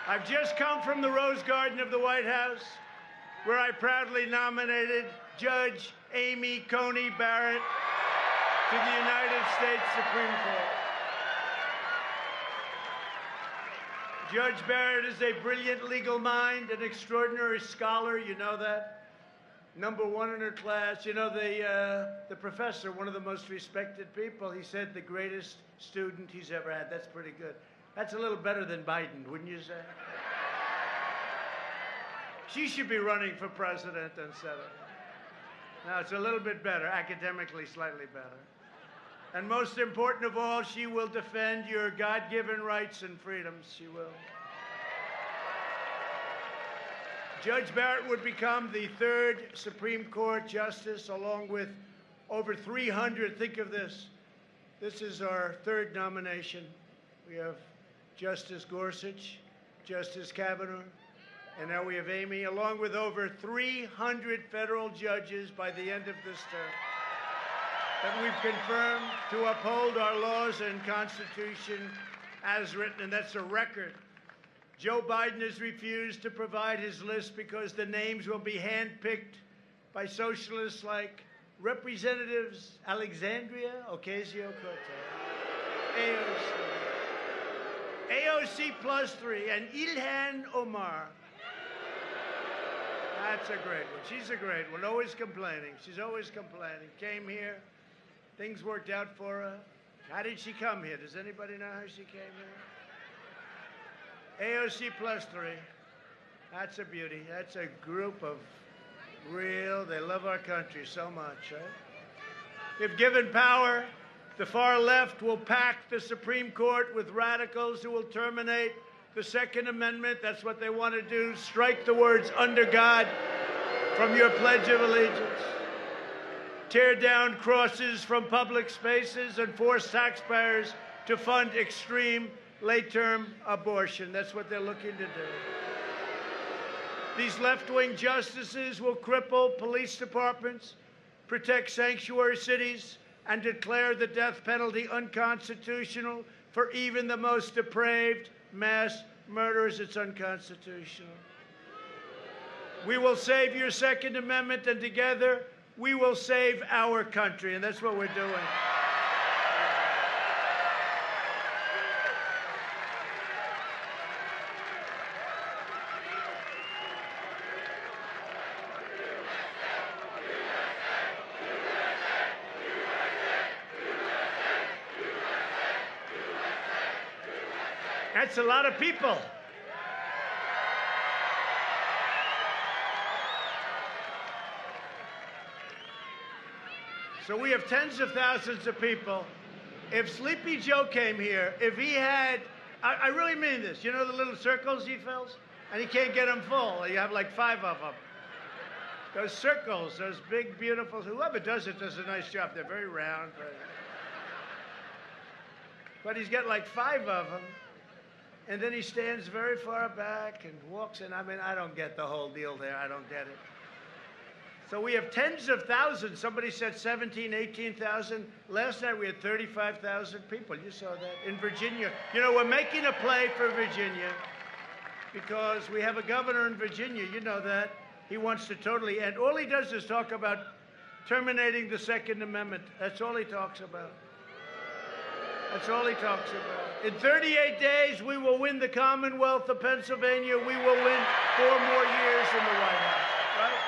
I've just come from the Rose Garden of the White House, where I proudly nominated Judge Amy Coney Barrett to the United States Supreme Court. Judge Barrett is a brilliant legal mind, an extraordinary scholar, you know that. #1 in her class. You know, the professor, one of the most respected people, he said the greatest student he's ever had. That's pretty good. That's a little better than Biden, wouldn't you say? She should be running for president and Senate. Now, it's a little bit better, academically slightly better. And most important of all, she will defend your God-given rights and freedoms. She will. Judge Barrett would become the 3rd Supreme Court justice, along with over 300. Think of this. This is our 3rd nomination. We have Justice Gorsuch, Justice Kavanaugh, and now we have Amy, along with over 300 federal judges by the end of this term that we've confirmed to uphold our laws and Constitution as written, and that's a record. Joe Biden has refused to provide his list because the names will be handpicked by socialists like Representatives Alexandria Ocasio-Cortez, AOC +3, and Ilhan Omar. That's a great one. She's a great one. Always complaining. She's always complaining. Came here. Things worked out for her. How did she come here? Does anybody know how she came here? AOC +3. That's a beauty. That's a group of they love our country so much, right? If given power, the far left will pack the Supreme Court with radicals who will terminate the Second Amendment. That's what they want to do. Strike the words "under God" from your Pledge of Allegiance. Tear down crosses from public spaces and force taxpayers to fund extreme late-term abortion. That's what they're looking to do. These left-wing justices will cripple police departments, protect sanctuary cities, and declare the death penalty unconstitutional for even the most depraved mass murderers. It's unconstitutional. We will save your Second Amendment, and together we will save our country, and that's what we're doing. That's a lot of people. So we have tens of thousands of people. If Sleepy Joe came here, if he had, I really mean this, you know the little circles he fills? And he can't get them full. You have like 5 of them. Those circles, those big, beautiful, whoever does it does a nice job. They're very round. But he's got like 5 of them. And then he stands very far back and walks in. I mean, I don't get the whole deal there. I don't get it. So we have tens of thousands. Somebody said 17, 18,000. Last night we had 35,000 people. You saw that in Virginia. You know, we're making a play for Virginia because we have a governor in Virginia. You know that. He wants to totally end. All he does is talk about terminating the Second Amendment. That's all he talks about. That's all he talks about. In 38 days, we will win the Commonwealth of Pennsylvania. We will win 4 more years in the White House, right?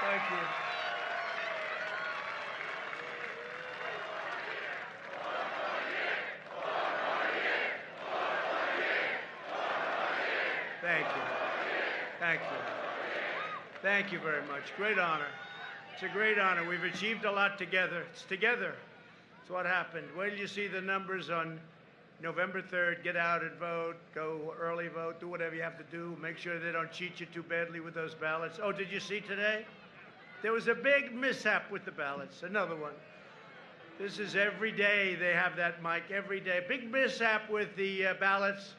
Thank you. Thank you. Thank you. Thank you very much. Great honor. It's a great honor. We've achieved a lot together. It's together. It's what happened. Wait till you see the numbers on November 3rd. Get out and vote. Go early vote. Do whatever you have to do. Make sure they don't cheat you too badly with those ballots. Oh, did you see today? There was a big mishap with the ballots. Another one. This is every day they have that, Mike. Every day. Big mishap with the ballots.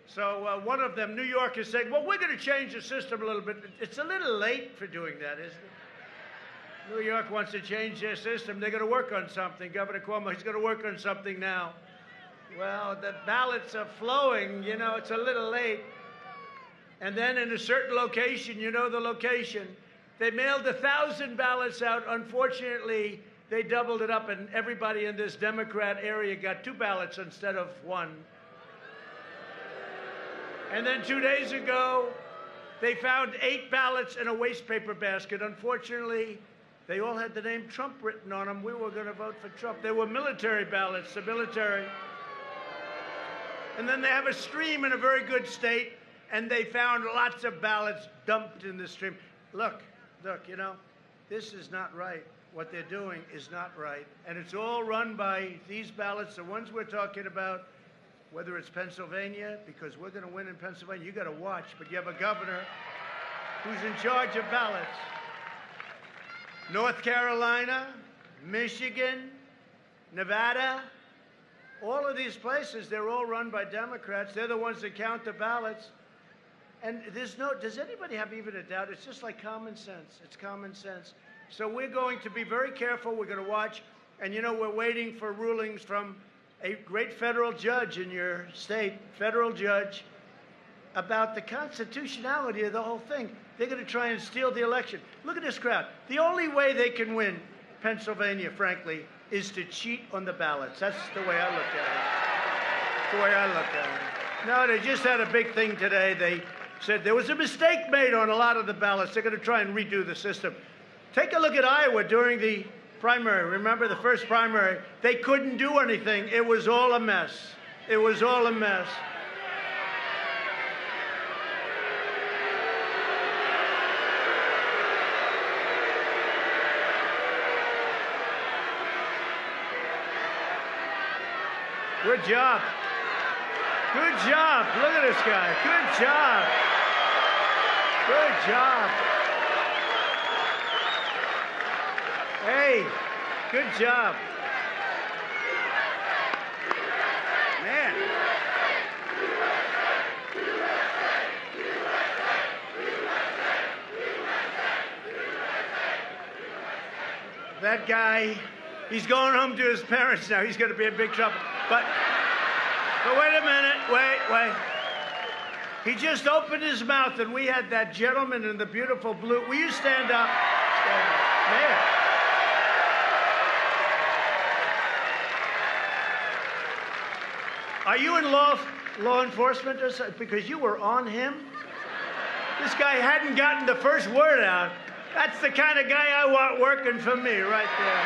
So one of them, New York, is saying, well, we're going to change the system a little bit. It's a little late for doing that, isn't it? New York wants to change their system. They're going to work on something. Governor Cuomo, he's going to work on something now. Well, the ballots are flowing. You know, it's a little late. And then in a certain location, you know the location, they mailed 1,000 ballots out. Unfortunately, they doubled it up, and everybody in this Democrat area got 2 ballots instead of 1. And then 2 days ago, they found 8 ballots in a waste paper basket. Unfortunately, they all had the name Trump written on them. We were going to vote for Trump. They were military ballots, the military. And then they have a stream in a very good state, and they found lots of ballots dumped in the stream. Look, you know, this is not right. What they're doing is not right. And it's all run by these ballots, the ones we're talking about, whether it's Pennsylvania, because we're going to win in Pennsylvania. You got to watch, but you have a governor who's in charge of ballots. North Carolina, Michigan, Nevada, all of these places, they're all run by Democrats. They're the ones that count the ballots. And does anybody have even a doubt? It's just like common sense. It's common sense. So we're going to be very careful. We're going to watch. And, you know, we're waiting for rulings from a great federal judge in your state, federal judge, about the constitutionality of the whole thing. They're going to try and steal the election. Look at this crowd. The only way they can win Pennsylvania, frankly, is to cheat on the ballots. That's the way I look at it. That's the way I look at it. No, they just had a big thing today. They said there was a mistake made on a lot of the ballots. They're going to try and redo the system. Take a look at Iowa during the primary. Remember the first primary? They couldn't do anything. It was all a mess. It was all a mess. Good job. Good job. Look at this guy. Good job. Good job. Hey, good job. Man. That guy, he's going home to his parents now. He's going to be in big trouble. But wait a minute. Wait. He just opened his mouth, and we had that gentleman in the beautiful blue. Will you stand up? Stand up. There. Are you in law enforcement or something? Because you were on him? This guy hadn't gotten the first word out. That's the kind of guy I want working for me right there.